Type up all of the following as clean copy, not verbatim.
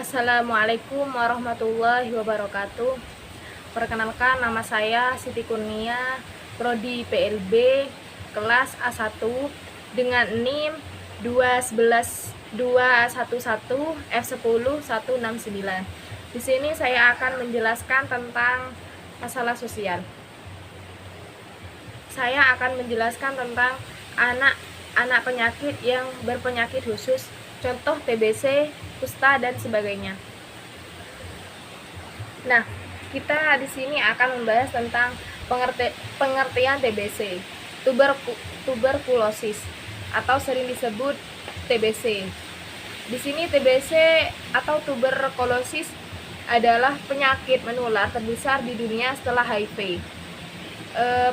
Assalamualaikum warahmatullahi wabarakatuh. Perkenalkan, nama saya Siti Kurnia, Prodi PLB, kelas A1 dengan NIM 211 F10 169. Di sini saya akan menjelaskan tentang masalah sosial. Saya akan menjelaskan tentang anak penyakit yang berpenyakit khusus, contoh TBC, kusta dan sebagainya. Nah, kita di sini akan membahas tentang pengertian TBC, tuberkulosis atau sering disebut TBC. Di sini TBC atau tuberkulosis adalah penyakit menular terbesar di dunia setelah HIV.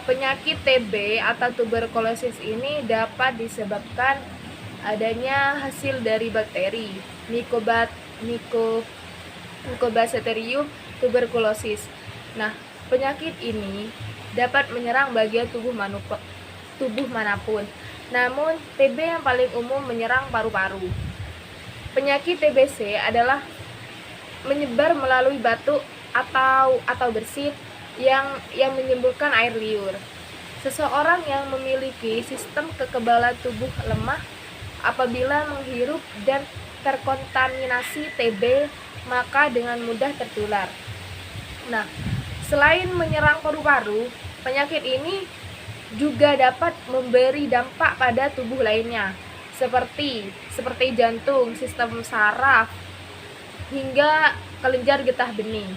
Penyakit TB atau tuberkulosis ini dapat disebabkan adanya hasil dari bakteri Mycobacterium tuberculosis. Nah, penyakit ini dapat menyerang bagian tubuh manapun. Namun, TB yang paling umum menyerang paru-paru. Penyakit TBC adalah menyebar melalui batuk atau bersin yang menimbulkan air liur. Seseorang yang memiliki sistem kekebalan tubuh lemah apabila menghirup dan terkontaminasi TB, maka dengan mudah tertular. Nah, selain menyerang paru-paru, penyakit ini juga dapat memberi dampak pada tubuh lainnya, seperti jantung, sistem saraf, hingga kelenjar getah bening.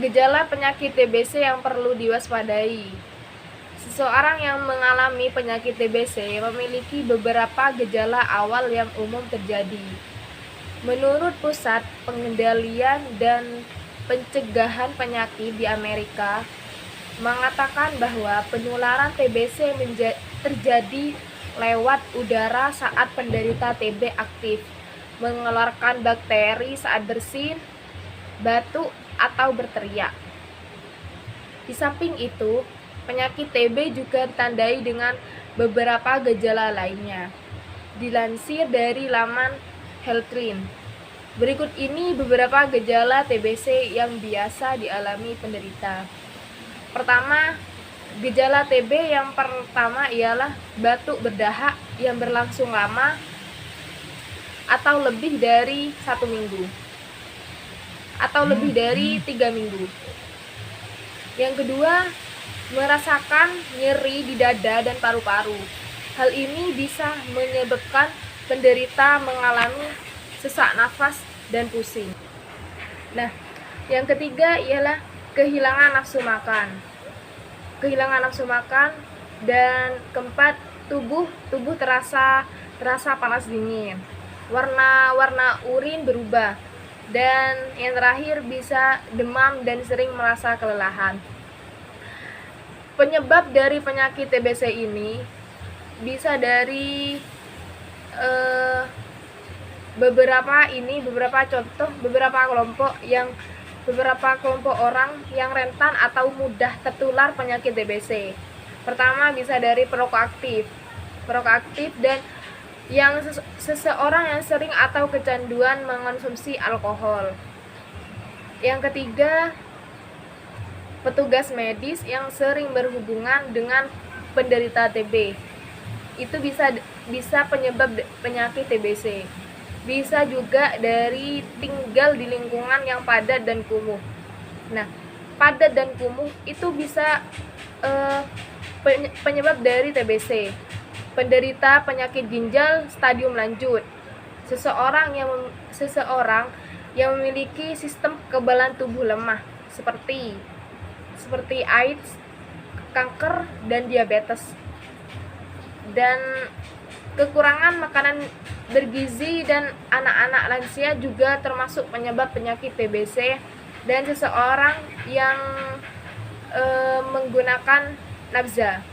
Gejala penyakit TBC yang perlu diwaspadai. Seseorang yang mengalami penyakit TBC memiliki beberapa gejala awal yang umum terjadi. Menurut Pusat Pengendalian dan Pencegahan Penyakit di Amerika mengatakan bahwa penularan TBC terjadi lewat udara saat penderita TB aktif mengeluarkan bakteri saat bersin, batuk, atau berteriak. Di samping itu, penyakit TB juga ditandai dengan beberapa gejala lainnya. Dilansir dari laman Healthline, berikut ini beberapa gejala TBC yang biasa dialami penderita. Pertama, gejala TB yang pertama ialah batuk berdahak yang berlangsung lama atau lebih dari 1 minggu atau lebih dari 3 minggu. Yang kedua, merasakan nyeri di dada dan paru-paru. Hal ini bisa menyebabkan penderita mengalami sesak nafas dan pusing. Nah, yang ketiga ialah kehilangan nafsu makan. Dan keempat, tubuh terasa panas dingin. Warna urin berubah. Dan yang terakhir bisa demam dan sering merasa kelelahan. Penyebab dari penyakit TBC ini bisa dari beberapa kelompok orang yang rentan atau mudah tertular penyakit TBC. Pertama, bisa dari perokok aktif dan yang seseorang yang sering atau kecanduan mengonsumsi alkohol. Yang ketiga, petugas medis yang sering berhubungan dengan penderita TB. Itu bisa penyebab penyakit TBC. Bisa juga dari tinggal di lingkungan yang padat dan kumuh. Nah, padat dan kumuh itu bisa penyebab dari TBC. Penderita penyakit ginjal stadium lanjut. Seseorang yang memiliki sistem kekebalan tubuh lemah seperti AIDS, kanker, dan diabetes. Dan kekurangan makanan bergizi dan anak-anak lansia juga termasuk penyebab penyakit TBC, dan seseorang yang menggunakan nafza.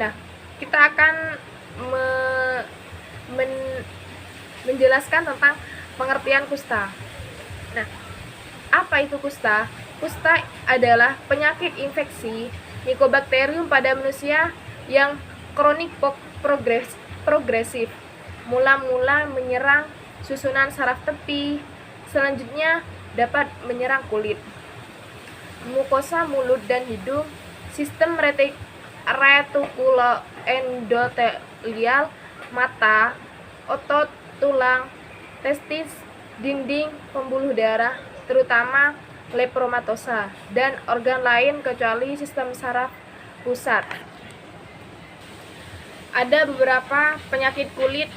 Nah, kita akan menjelaskan tentang pengertian kusta. Nah, apa itu kusta? Kusta adalah penyakit infeksi Mycobacterium pada manusia yang kronik progresif mula-mula menyerang susunan saraf tepi, selanjutnya dapat menyerang kulit, mukosa mulut dan hidung, sistem retikuloendotelial, mata, otot, tulang, testis, dinding pembuluh darah, terutama leptomatosa, dan organ lain kecuali sistem saraf pusat. Ada beberapa penyakit kulit,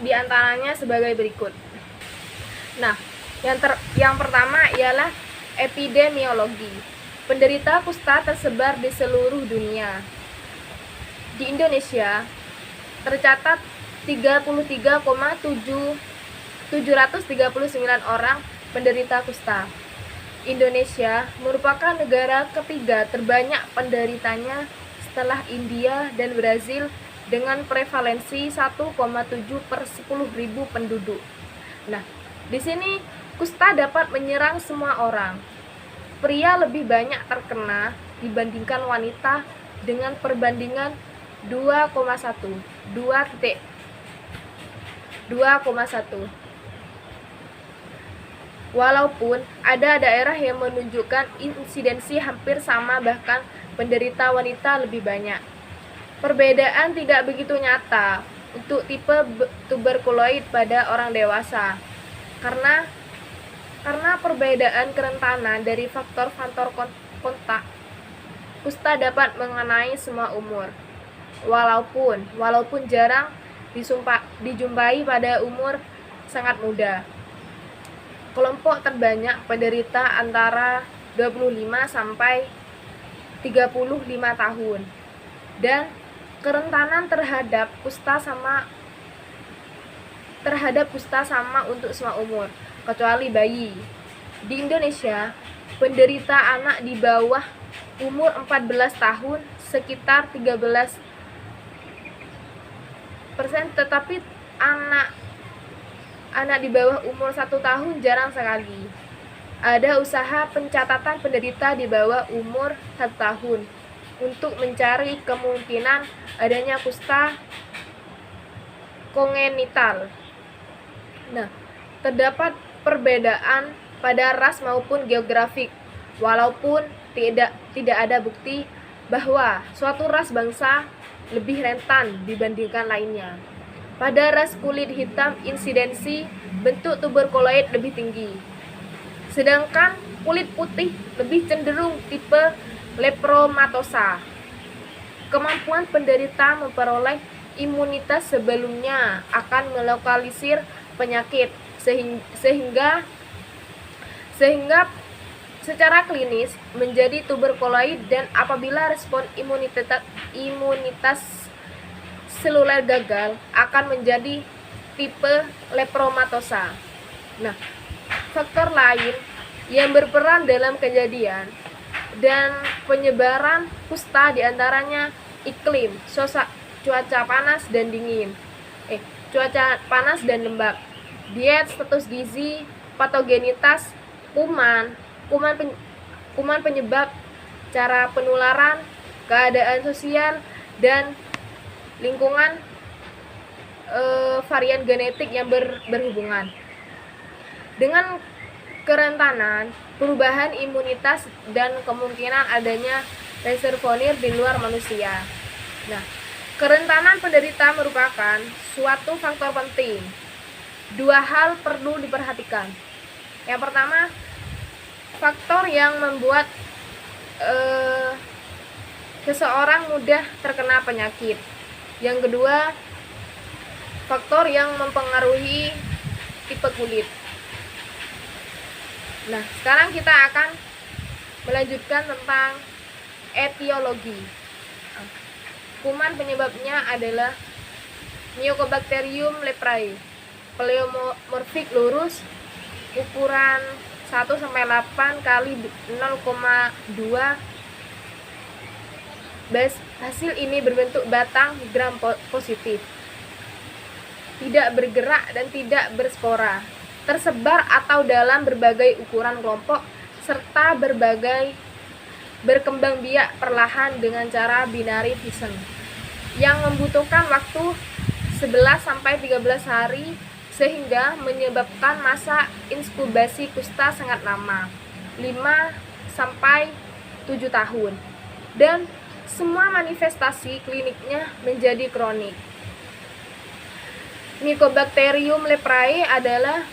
di antaranya sebagai berikut. Nah, yang pertama ialah epidemiologi. Penderita kusta tersebar di seluruh dunia. Di Indonesia tercatat 33,739 orang penderita kusta. Indonesia merupakan negara ketiga terbanyak penderitanya setelah India dan Brazil dengan prevalensi 1,7 per 10.000 penduduk. Nah, di sini kusta dapat menyerang semua orang. Pria lebih banyak terkena dibandingkan wanita dengan perbandingan 2,1. Walaupun ada daerah yang menunjukkan insidensi hampir sama, bahkan penderita wanita lebih banyak. Perbedaan tidak begitu nyata untuk tipe tuberkuloid pada orang dewasa karena perbedaan kerentanan dari faktor-faktor kontak. Kusta dapat mengenai semua umur, walaupun jarang dijumpai pada umur sangat muda. Kelompok terbanyak penderita antara 25 sampai 35 tahun, dan kerentanan terhadap kusta sama untuk semua umur, kecuali bayi. Di Indonesia, penderita anak di bawah umur 14 tahun sekitar 13%, tetapi anak di bawah umur 1 tahun jarang sekali. Ada usaha pencatatan penderita di bawah umur 1 tahun untuk mencari kemungkinan adanya kusta kongenital. Nah, terdapat perbedaan pada ras maupun geografik, walaupun tidak ada bukti bahwa suatu ras bangsa lebih rentan dibandingkan lainnya. Pada ras kulit hitam, insidensi bentuk tuberkuloid lebih tinggi, sedangkan kulit putih lebih cenderung tipe leptomatosa. Kemampuan penderita memperoleh imunitas sebelumnya akan melokalisir penyakit sehingga secara klinis menjadi tuberkuloid, dan apabila respon imunitas seluler gagal akan menjadi tipe leptomatosa. Nah, faktor lain yang berperan dalam kejadian dan penyebaran kusta diantaranya iklim, cuaca panas dan lembab, diet, status gizi, patogenitas kuman penyebab, cara penularan, keadaan sosial, dan lingkungan, varian genetik yang berhubungan dengan kerentanan, perubahan imunitas, dan kemungkinan adanya reservoir di luar manusia. Nah, kerentanan penderita merupakan suatu faktor penting. 2 hal perlu diperhatikan. Yang pertama, faktor yang membuat seseorang mudah terkena penyakit. Yang kedua, faktor yang mempengaruhi tipe kulit. Nah, sekarang kita akan melanjutkan tentang etiologi. Kuman penyebabnya adalah Mycobacterium leprae, pleomorfik lurus, ukuran 1-8 kali 0,2. Hasil ini berbentuk batang gram positif, tidak bergerak dan tidak berspora, tersebar atau dalam berbagai ukuran kelompok, serta berkembang biak perlahan dengan cara binary fission yang membutuhkan waktu 11 sampai 13 hari sehingga menyebabkan masa inkubasi kusta sangat lama, 5 sampai 7 tahun. Dan semua manifestasi kliniknya menjadi kronik. Mycobacterium leprae adalah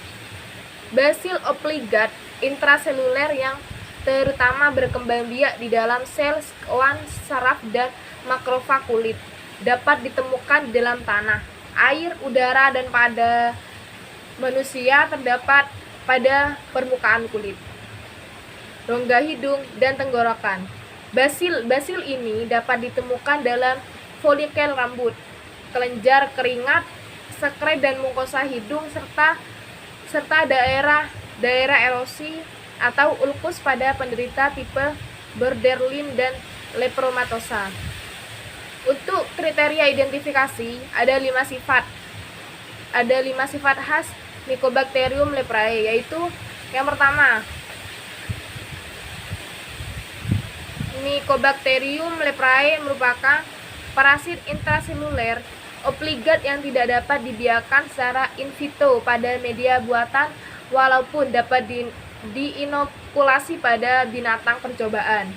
basil obligat intraseluler yang terutama berkembang biak di dalam sel sekuan, saraf, dan makrofag kulit. Dapat ditemukan di dalam tanah, air, udara, dan pada manusia terdapat pada permukaan kulit, rongga hidung, dan tenggorokan. Basil ini dapat ditemukan dalam folikel rambut, kelenjar keringat, sekret dan mukosa hidung serta daerah erosi atau ulkus pada penderita tipe Borderline dan lepromatosa. Untuk kriteria identifikasi ada 5 sifat. Ada 5 sifat khas Mycobacterium leprae, yaitu yang pertama, Mycobacterium leprae merupakan parasit intraseluler obligat yang tidak dapat dibiarkan secara in vitro pada media buatan walaupun dapat diinokulasi pada binatang percobaan.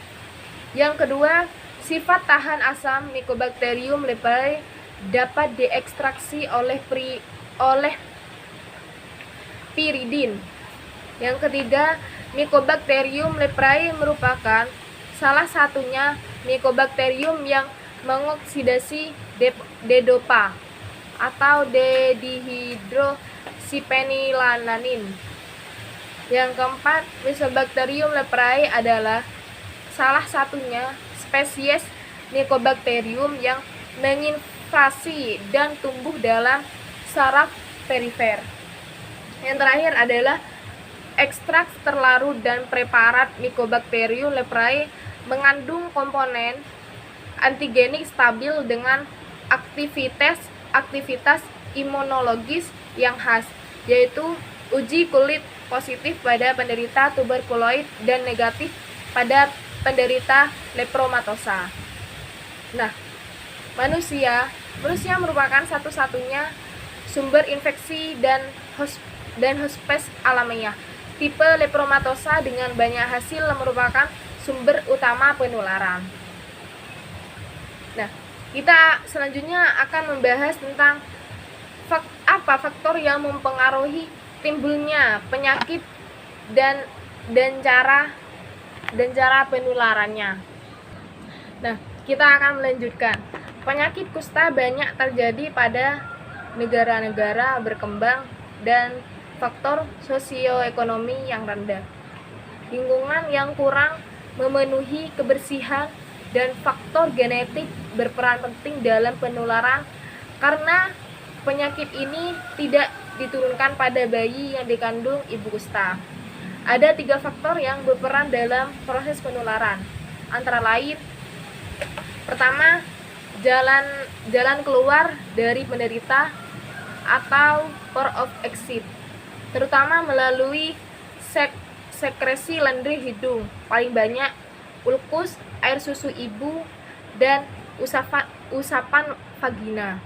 Yang kedua, sifat tahan asam Mycobacterium leprae dapat diekstraksi oleh piridin. Yang ketiga, Mycobacterium leprae merupakan salah satunya Mycobacterium yang mengoksidasi D-dopa atau D-dihidroksipenilanin. Yang keempat, Mycobacterium leprae adalah salah satunya spesies Mycobacterium yang menginvasi dan tumbuh dalam saraf perifer. Yang terakhir adalah ekstrak terlarut dan preparat Mycobacterium leprae mengandung komponen antigenik stabil dengan aktivitas imunologis yang khas, yaitu uji kulit positif pada penderita tuberkuloid dan negatif pada penderita lepromatosa. Nah, manusia merupakan satu-satunya sumber infeksi dan hospes alamiah. Tipe lepromatosa dengan banyak hasil merupakan sumber utama penularan. Nah, kita selanjutnya akan membahas tentang faktor yang mempengaruhi timbulnya penyakit dan cara penularannya. Nah, kita akan melanjutkan. Penyakit kusta banyak terjadi pada negara-negara berkembang dan faktor sosioekonomi yang rendah, lingkungan yang kurang memenuhi kebersihan, dan faktor genetik berperan penting dalam penularan karena penyakit ini tidak diturunkan pada bayi yang dikandung ibu kusta. Ada 3 faktor yang berperan dalam proses penularan, antara lain: pertama, jalan keluar dari penderita atau port of exit, terutama melalui sekresi lendir hidung, paling banyak ulkus, air susu ibu, dan usapan vagina.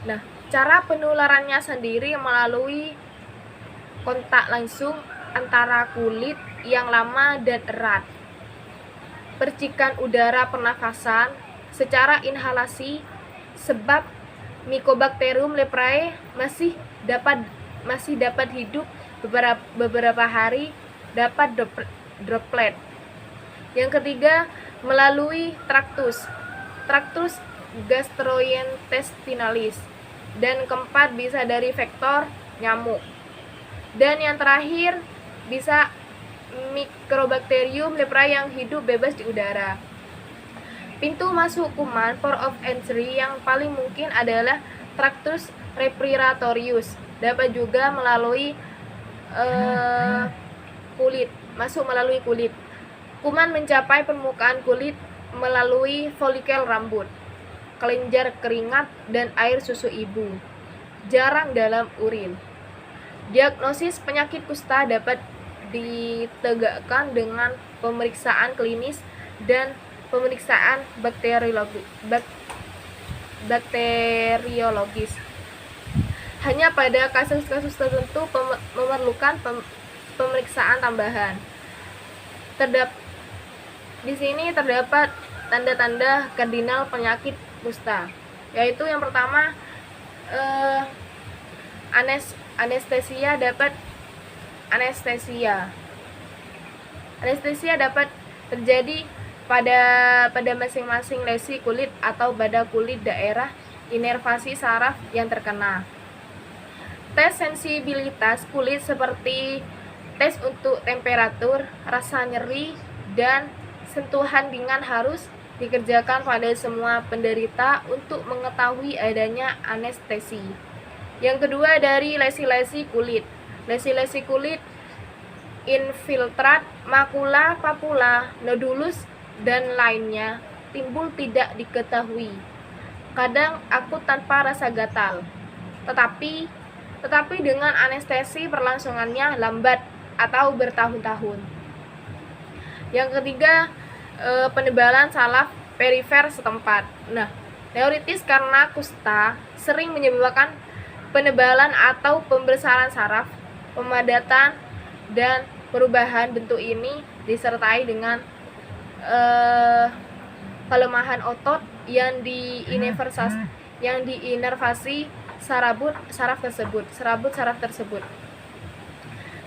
Nah, cara penularannya sendiri melalui kontak langsung antara kulit yang lama dan erat, percikan udara pernafasan secara inhalasi, sebab Mycobacterium leprae masih dapat hidup beberapa hari, dapat droplet. Yang ketiga, melalui traktus gastrointestinalis, dan keempat bisa dari vektor nyamuk. Dan yang terakhir bisa Mycobacterium leprae yang hidup bebas di udara. Pintu masuk kuman port of entry yang paling mungkin adalah traktus respiratorius, dapat juga melalui kulit. Kuman mencapai permukaan kulit melalui folikel rambut, kelenjar keringat, dan air susu ibu. Jarang dalam urin. Diagnosis penyakit kusta dapat ditegakkan dengan pemeriksaan klinis dan pemeriksaan bakteriologis. Hanya pada kasus-kasus tertentu memerlukan pemeriksaan tambahan. Di sini terdapat tanda-tanda kardinal penyakit kusta, yaitu yang pertama, anestesia dapat terjadi pada masing-masing lesi kulit atau pada kulit daerah inervasi saraf yang terkena. Tes sensibilitas kulit seperti tes untuk temperatur, rasa nyeri, dan sentuhan ringan harus dikerjakan pada semua penderita untuk mengetahui adanya anestesi. Yang kedua, dari lesi-lesi kulit. Lesi-lesi kulit, infiltrat, makula, papula, nodulus, dan lainnya timbul tidak diketahui. Kadang akut tanpa rasa gatal, tetapi dengan anestesi berlangsungannya lambat atau bertahun-tahun. Yang ketiga, penebalan saraf perifer setempat. Nah, neuritis karena kusta sering menyebabkan penebalan atau pembesaran saraf, pemadatan, dan perubahan bentuk ini disertai dengan kelemahan otot yang diinervasi saraf tersebut.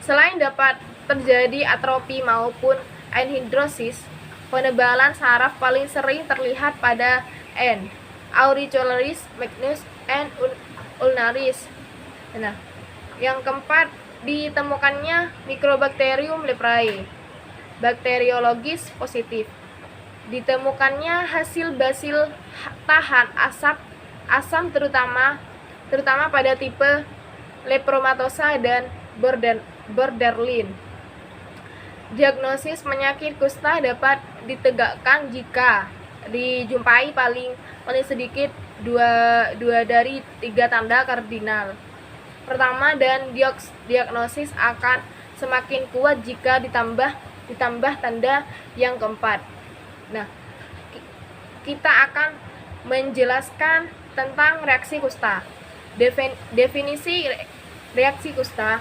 Selain dapat terjadi atrofi maupun anhidrosis, penebalan saraf paling sering terlihat pada N. auricularis, magnus, and ulnaris. Nah, yang keempat, ditemukannya Mycobacterium leprae, bakteriologis positif. Ditemukannya hasil basil tahan asam terutama pada tipe Lepromatosa dan Borderline. Diagnosis penyakit kusta dapat ditegakkan jika dijumpai paling sedikit dua dari 3 tanda kardinal. Pertama, dan diagnosis akan semakin kuat jika ditambah tanda yang keempat. Nah, kita akan menjelaskan tentang reaksi kusta. Definisi reaksi kusta.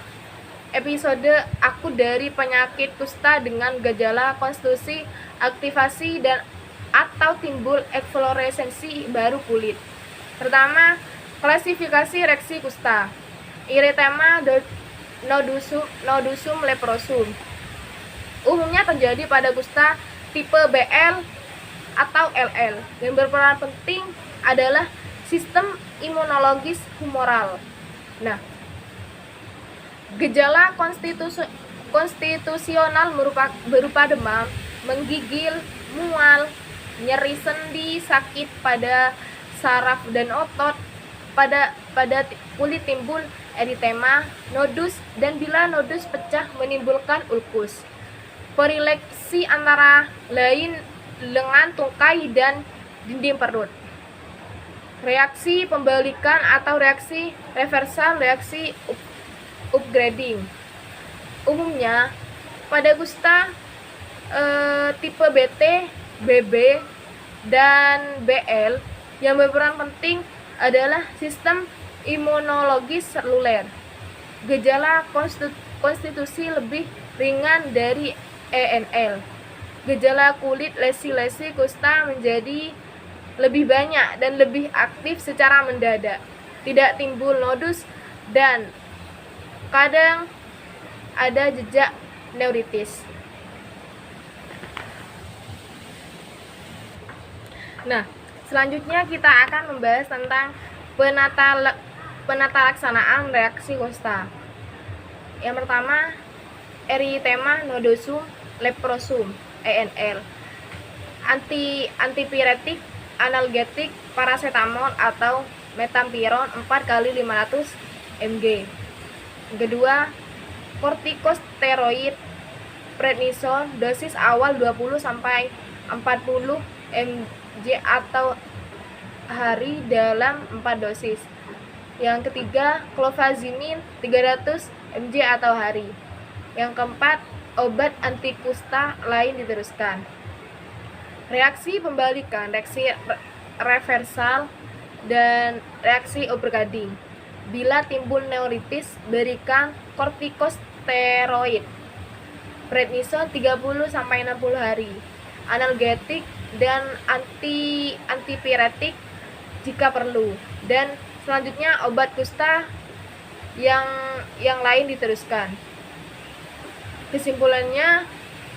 Episode akut dari penyakit kusta dengan gejala konstitusi, aktivasi, dan atau timbul efloresensi baru kulit. Pertama, klasifikasi reaksi kusta. Erythema nodosum leprosum. Umumnya terjadi pada kusta tipe BL atau LL. Yang berperan penting adalah sistem imunologis humoral. Nah, gejala konstitusional berupa demam, menggigil, mual, nyeri sendi, sakit pada saraf dan otot, pada kulit timbul eritema, nodus, dan bila nodus pecah menimbulkan ulkus. Perileksi antara lain lengan, tungkai, dan dinding perut. Reaksi pembalikan atau reaksi reversal, reaksi upgrading. Umumnya pada kusta tipe BT, BB, dan BL yang berperan penting adalah sistem imunologis seluler. Gejala konstitusi lebih ringan dari ENL. Gejala kulit lesi-lesi kusta menjadi lebih banyak dan lebih aktif secara mendadak. Tidak timbul nodus dan kadang ada jejak neuritis. Nah, selanjutnya kita akan membahas tentang penata laksanaan reaksi kusta. Yang pertama, erythema nodosum leprosum (ENL). Antipiretik, analgetik, paracetamol atau metampiron 4x500 mg. Kedua, kortikosteroid, prednison, dosis awal 20 sampai 40 mg atau hari dalam 4 dosis. Yang ketiga, clofazimine 300 mg atau hari. Yang keempat, obat anti kusta lain diteruskan. Reaksi pembalikan, reaksi reversal dan reaksi overcrowding. Bila timbul neuritis, berikan kortikosteroid prednison 30-60 hari, analgetik dan antipiretik jika perlu, dan selanjutnya obat kusta yang lain diteruskan. Kesimpulannya,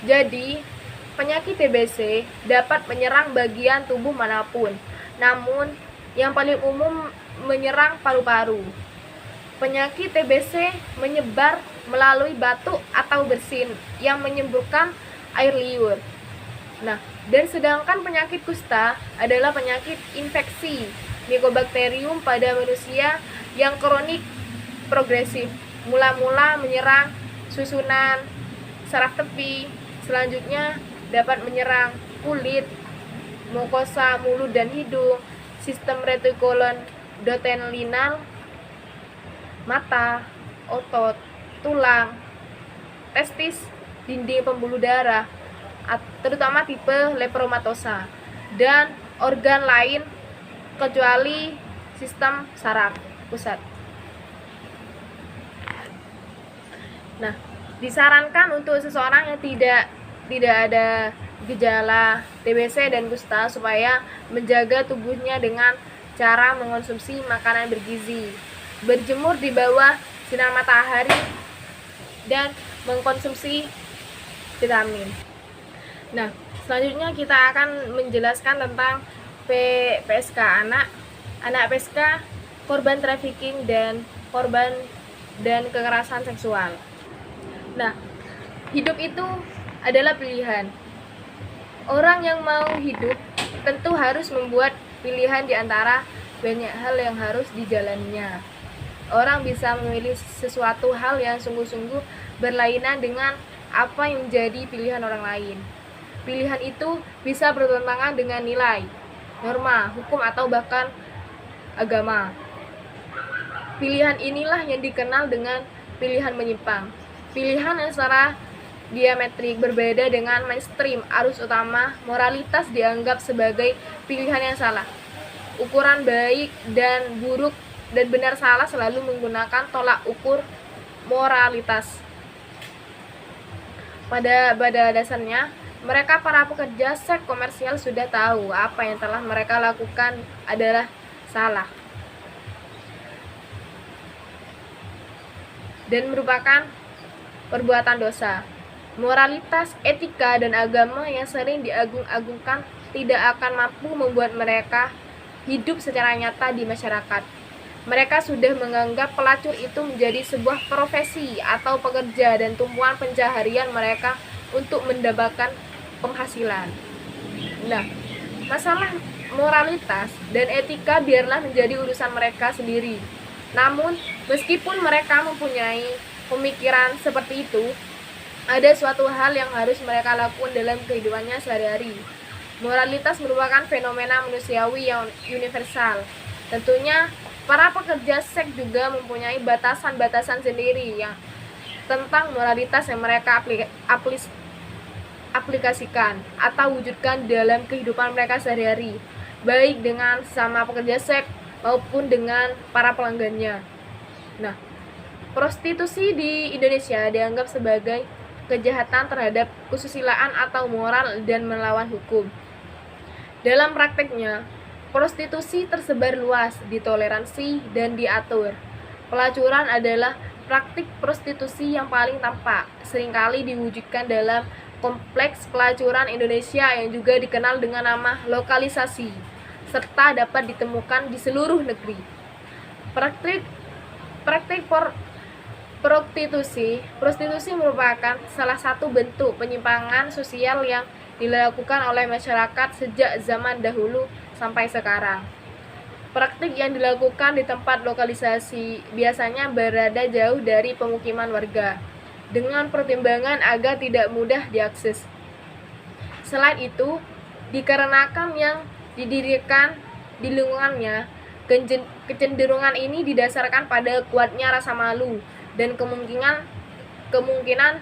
jadi penyakit TBC dapat menyerang bagian tubuh manapun, namun yang paling umum menyerang paru-paru. Penyakit TBC menyebar melalui batuk atau bersin yang menyemburkan air liur. Nah, dan sedangkan penyakit kusta adalah penyakit infeksi Mycobacterium pada manusia yang kronik progresif. Mula-mula menyerang susunan saraf tepi, selanjutnya dapat menyerang kulit, mukosa mulut dan hidung, sistem retikuloendotelinal, mata, otot, tulang, testis, dinding pembuluh darah, terutama tipe lepromatosa, dan organ lain kecuali sistem saraf pusat. Nah, disarankan untuk seseorang yang tidak ada gejala TBC dan kusta supaya menjaga tubuhnya dengan cara mengonsumsi makanan bergizi, berjemur di bawah sinar matahari, dan mengkonsumsi vitamin. Nah, selanjutnya kita akan menjelaskan tentang PSK anak PSK, korban trafficking dan korban dan kekerasan seksual. Nah, hidup itu adalah pilihan. Orang yang mau hidup tentu harus membuat pilihan di antara banyak hal yang harus dijalaninya. Orang bisa memilih sesuatu hal yang sungguh-sungguh berlainan dengan apa yang menjadi pilihan orang lain. Pilihan itu bisa bertentangan dengan nilai, norma, hukum, atau bahkan agama. Pilihan inilah yang dikenal dengan pilihan menyimpang. Pilihan yang secara diametrik berbeda dengan mainstream arus utama, moralitas dianggap sebagai pilihan yang salah. Ukuran baik dan buruk dan benar salah selalu menggunakan tolak ukur moralitas. Pada dasarnya, mereka para pekerja seks komersial sudah tahu apa yang telah mereka lakukan adalah salah dan merupakan perbuatan dosa. Moralitas, etika, dan agama yang sering diagung-agungkan tidak akan mampu membuat mereka hidup secara nyata di masyarakat. Mereka sudah menganggap pelacur itu menjadi sebuah profesi atau pekerja dan tumpuan pencaharian mereka untuk mendapatkan penghasilan. Nah, masalah moralitas dan etika biarlah menjadi urusan mereka sendiri. Namun, meskipun mereka mempunyai pemikiran seperti itu, ada suatu hal yang harus mereka lakukan dalam kehidupannya sehari-hari. Moralitas merupakan fenomena manusiawi yang universal. Tentunya, para pekerja seks juga mempunyai batasan-batasan sendiri yang tentang moralitas yang mereka aplikasikan atau wujudkan dalam kehidupan mereka sehari-hari, baik dengan sesama pekerja seks maupun dengan para pelanggannya. Nah, prostitusi di Indonesia dianggap sebagai kejahatan terhadap kesusilaan atau moral dan melawan hukum. Dalam prakteknya, prostitusi tersebar luas, ditoleransi, dan diatur. Pelacuran adalah praktik prostitusi yang paling tampak, seringkali diwujudkan dalam kompleks pelacuran Indonesia yang juga dikenal dengan nama lokalisasi, serta dapat ditemukan di seluruh negeri. Praktik prostitusi merupakan salah satu bentuk penyimpangan sosial yang dilakukan oleh masyarakat sejak zaman dahulu sampai sekarang. Praktik yang dilakukan di tempat lokalisasi biasanya berada jauh dari pemukiman warga, dengan pertimbangan agar tidak mudah diakses. Selain itu, dikarenakan yang didirikan di lingkungannya, kecenderungan ini didasarkan pada kuatnya rasa malu dan kemungkinan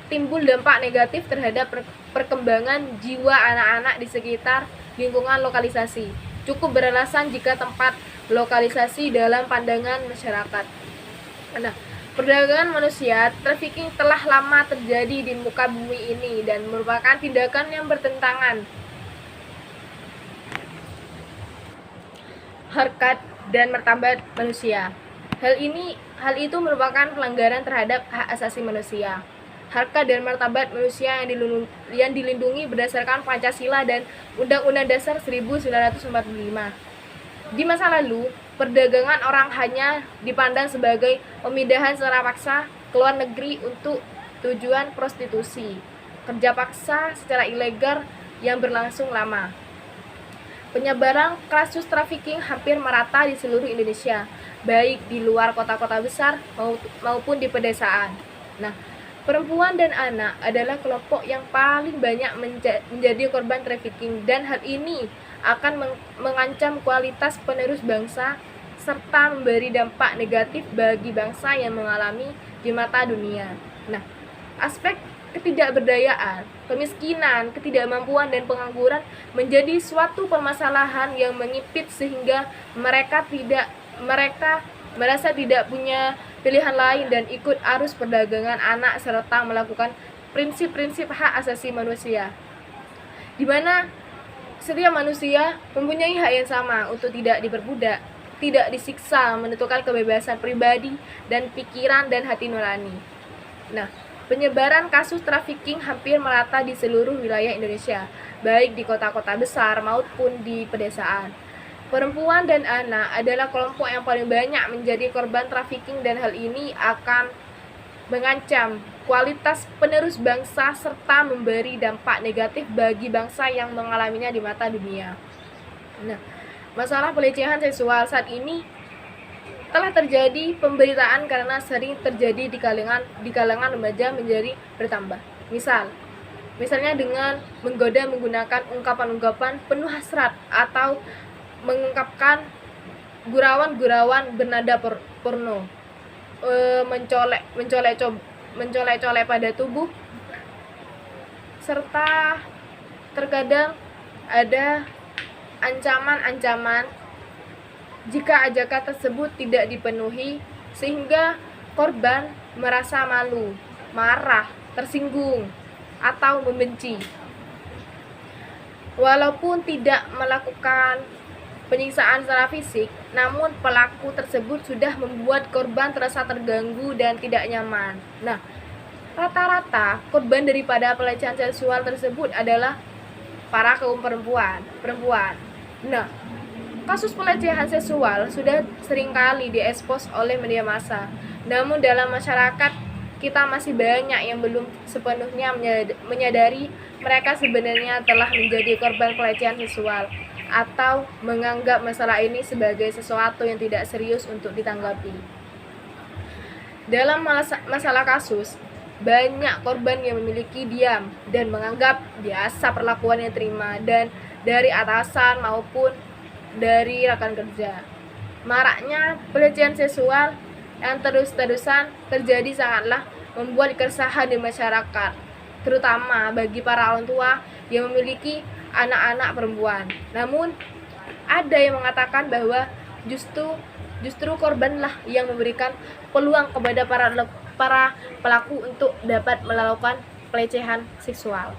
timbul dampak negatif terhadap perkembangan jiwa anak-anak di sekitar lingkungan lokalisasi. cukup beralasan jika tempat lokalisasi dalam pandangan masyarakat. Nah, perdagangan manusia, trafficking telah lama terjadi di muka bumi ini dan merupakan tindakan yang bertentangan harkat dan martabat manusia. Hal itu merupakan pelanggaran terhadap hak asasi manusia. Harkat dan martabat manusia yang dilindungi berdasarkan Pancasila dan Undang-Undang Dasar 1945. Di masa lalu, perdagangan orang hanya dipandang sebagai pemindahan secara paksa ke luar negeri untuk tujuan prostitusi, kerja paksa secara ilegal yang berlangsung lama. Penyebaran kasus trafficking hampir merata di seluruh Indonesia, baik di luar kota-kota besar maupun di pedesaan. Nah, perempuan dan anak adalah kelompok yang paling banyak menjadi korban trafficking, dan hal ini akan mengancam kualitas penerus bangsa serta memberi dampak negatif bagi bangsa yang mengalami di mata dunia. Nah, aspek ketidakberdayaan, kemiskinan, ketidakmampuan, dan pengangguran menjadi suatu permasalahan yang mengipit sehingga mereka merasa tidak punya pilihan lain dan ikut arus perdagangan anak serta melakukan prinsip-prinsip hak asasi manusia, di mana setiap manusia mempunyai hak yang sama untuk tidak diperbudak, tidak disiksa, menentukan kebebasan pribadi dan pikiran dan hati nurani. Nah, penyebaran kasus trafficking hampir merata di seluruh wilayah Indonesia, baik di kota-kota besar maupun di pedesaan. Perempuan dan anak adalah kelompok yang paling banyak menjadi korban trafficking, dan hal ini akan mengancam kualitas penerus bangsa serta memberi dampak negatif bagi bangsa yang mengalaminya di mata dunia. Nah, masalah pelecehan seksual saat ini telah terjadi pemberitaan karena sering terjadi di kalangan remaja menjadi bertambah. Misalnya dengan menggoda menggunakan ungkapan-ungkapan penuh hasrat atau mengungkapkan gurauan-gurauan bernada porno, mencolek-colek pada tubuh, serta terkadang ada ancaman-ancaman jika ajakan tersebut tidak dipenuhi, sehingga korban merasa malu, marah, tersinggung, atau membenci. Walaupun tidak melakukan penyiksaan secara fisik, namun pelaku tersebut sudah membuat korban terasa terganggu dan tidak nyaman. Nah, rata-rata korban daripada pelecehan seksual tersebut adalah para kaum perempuan. Nah, kasus pelecehan seksual sudah seringkali diekspos oleh media massa. Namun dalam masyarakat kita masih banyak yang belum sepenuhnya menyadari mereka sebenarnya telah menjadi korban pelecehan seksual atau menganggap masalah ini sebagai sesuatu yang tidak serius untuk ditanggapi. Dalam masalah kasus, banyak korban yang memiliki diam dan menganggap biasa perlakuan yang terima dan dari atasan maupun dari rekan kerja. Maraknya pelecehan seksual yang terus-terusan terjadi sangatlah membuat keresahan di masyarakat, terutama bagi para orang tua yang memiliki anak-anak perempuan. Namun ada yang mengatakan bahwa justru korbanlah yang memberikan peluang kepada para pelaku untuk dapat melakukan pelecehan seksual.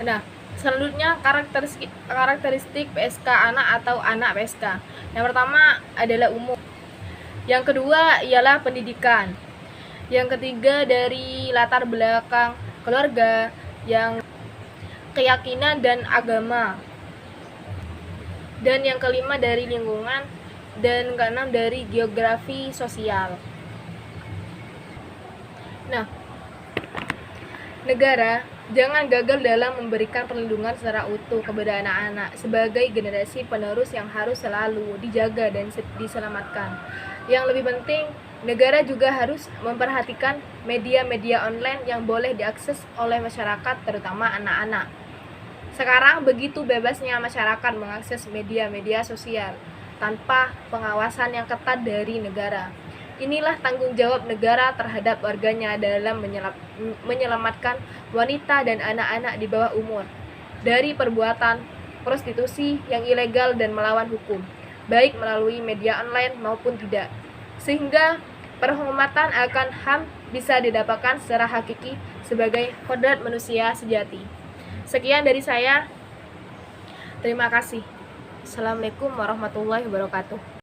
Nah, selanjutnya karakteristik PSK anak atau anak PSK. Yang pertama adalah umur. Yang kedua ialah pendidikan. Yang ketiga dari latar belakang keluarga, yang keyakinan dan agama. Dan yang kelima dari lingkungan, dan keenam dari geografi sosial. Nah, negara jangan gagal dalam memberikan perlindungan secara utuh kepada anak-anak sebagai generasi penerus yang harus selalu dijaga dan diselamatkan. Yang lebih penting, negara juga harus memperhatikan media-media online yang boleh diakses oleh masyarakat, terutama anak-anak. Sekarang begitu bebasnya masyarakat mengakses media-media sosial tanpa pengawasan yang ketat dari negara. Inilah tanggung jawab negara terhadap warganya dalam menyelamatkan wanita dan anak-anak di bawah umur dari perbuatan prostitusi yang ilegal dan melawan hukum, baik melalui media online maupun tidak. Sehingga penghormatan akan HAM bisa didapatkan secara hakiki sebagai kodrat manusia sejati. Sekian dari saya. Terima kasih. Assalamualaikum warahmatullahi wabarakatuh.